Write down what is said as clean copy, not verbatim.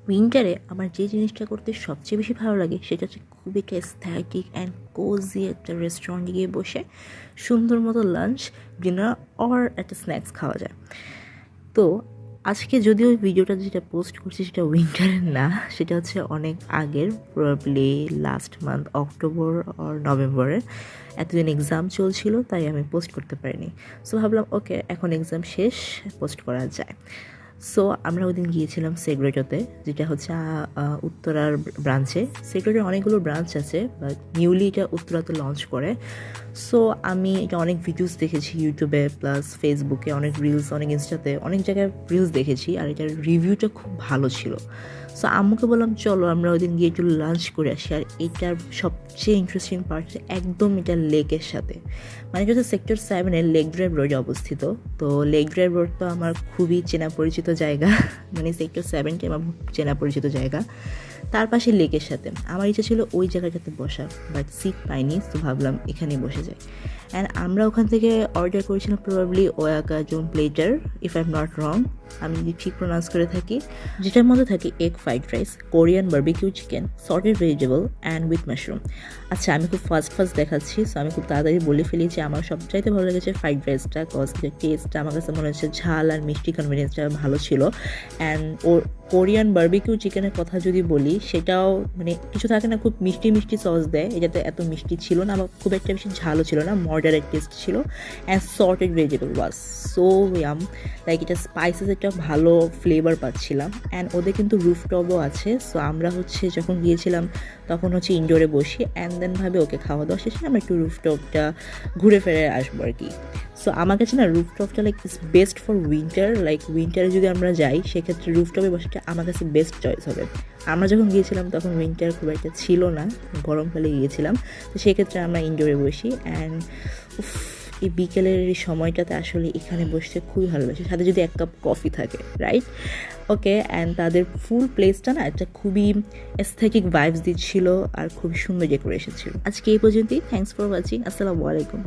উইন্টারে আমার যে জিনিসটা করতে সবচেয়ে বেশি ভালো লাগে সেটা হচ্ছে খুব একটা অ্যাস্থেটিক অ্যান্ড কোজি একটা রেস্টুরেন্টে গিয়ে বসে সুন্দর মতো লাঞ্চ ডিনার অর একটা স্ন্যাক্স খাওয়া যায়। তো আজকে যদিও ওই ভিডিওটা যেটা পোস্ট করছি সেটা উইন্টারের না, সেটা হচ্ছে অনেক আগের, probably last month October or নভেম্বরের। এতদিন এক্সাম চলছিল তাই আমি পোস্ট করতে পারিনি। সো ভাবলাম ওকে, এখন এক্সাম শেষ, পোস্ট করা যায়। সো আমরা ওই দিন গিয়েছিলাম সেগ্রেটোতে, যেটা হচ্ছে উত্তরার ব্রাঞ্চে। সেগ্রেটোর অনেকগুলো ব্রাঞ্চ আছে, বাট নিউলি এটা উত্তরাতে লঞ্চ করে। সো আমি এটা অনেক ভিডিওস দেখেছি ইউটিউবে, প্লাস ফেসবুকে অনেক রিলস, অনেক ইনস্টাতে অনেক জায়গায় রিলস দেখেছি, আর এটার রিভিউটা খুব ভালো ছিল। সো আম্মুকে বললাম চলো আমরা ওই দিন গিয়ে একটু লাঞ্চ করে আসি। আর এটার সবচেয়ে ইন্টারেস্টিং পার্ট হচ্ছে একদম এটা লেকের সাথে, মানে এটা হচ্ছে সেক্টর 7-এর লেক ড্রাইভ রোডে অবস্থিত। তো লেক ড্রাইভ রোড তো আমার খুবই চেনা পরিচিত জায়গা, মানে সেক্টর 7টি আমার চেনা পরিচিত জায়গা, তার পাশে লেকের সাথে। আমার ইচ্ছা ছিল ওই জায়গাটাতে বসা, বাট সিট পাইনি, তো ভাবলাম এখানেই বসে যাই। অ্যান্ড আমরা ওখান থেকে অর্ডার করেছিলাম probably Waka zone platter, if I am not wrong, আমি যদি ঠিক প্রোনাউন্স করে থাকি, যেটার মধ্যে থাকে egg fried rice, Korean barbecue chicken, sorted vegetable and with mushroom. আচ্ছা, আমি খুব ফাস্ট দেখাচ্ছি, সো আমি খুব তাড়াতাড়ি বলে ফেলি যে আমার সবচাইতে ভালো লেগেছে ফ্রাইড রাইসটা, কজ টেস্টটা আমার কাছে মনে হচ্ছে ঝাল আর মিষ্টি কনভিনিয়েন্সটা ভালো ছিল। অ্যান্ড ওর কোরিয়ান বারবিকিউ চিকেনের কথা যদি বলি, সেটাও মানে কিছু থাকে না, খুব মিষ্টি মিষ্টি সস দেয়, এটাতে এত মিষ্টি ছিল না, আবার খুব একটা বেশি ঝালও ছিল না, মডারেট টেস্ট ছিল। And sorted vegetable was so yum, like এটা স্পাইসেস একটা ভালো ফ্লেভার পাচ্ছিলাম। অ্যান্ড ওদের কিন্তু রুফটপও আছে। সো আমরা হচ্ছে যখন গিয়েছিলাম তখন হচ্ছে ইনডোরে বসি, অ্যান্ড দেন ভাবে ওকে খাওয়া দাওয়া শেষে আমরা একটু রুফটপটা ঘুরে ফিরে আসবো আর কি। সো আমার কাছে না রুফটপটা like is best for winter, like উইন্টারে যদি আমরা যাই সেক্ষেত্রে রুফটপে বসাটা আমার কাছে বেস্ট চয়েস হবে। আমরা যখন গিয়েছিলাম তখন উইন্টার খুব একটা ছিল না, গরমকালে গিয়েছিলাম, তো সেক্ষেত্রে আমরা ইনডোরে বসি। অ্যান্ড এই বিকেলের এই সময়টাতে আসলে এখানে বসতে খুবই ভালোবাসি, সাথে যদি এক কাপ কফি থাকে, রাইট? ওকে, অ্যান্ড তাদের ফুল প্লেসটা না একটা খুবই এস্থেটিক ভাইবস দিচ্ছিল আর খুবই সুন্দর ডেকোরেশন ছিল। আজকে এই পর্যন্তই, থ্যাংকস ফর ওয়াচিং, আসসালামু আলাইকুম।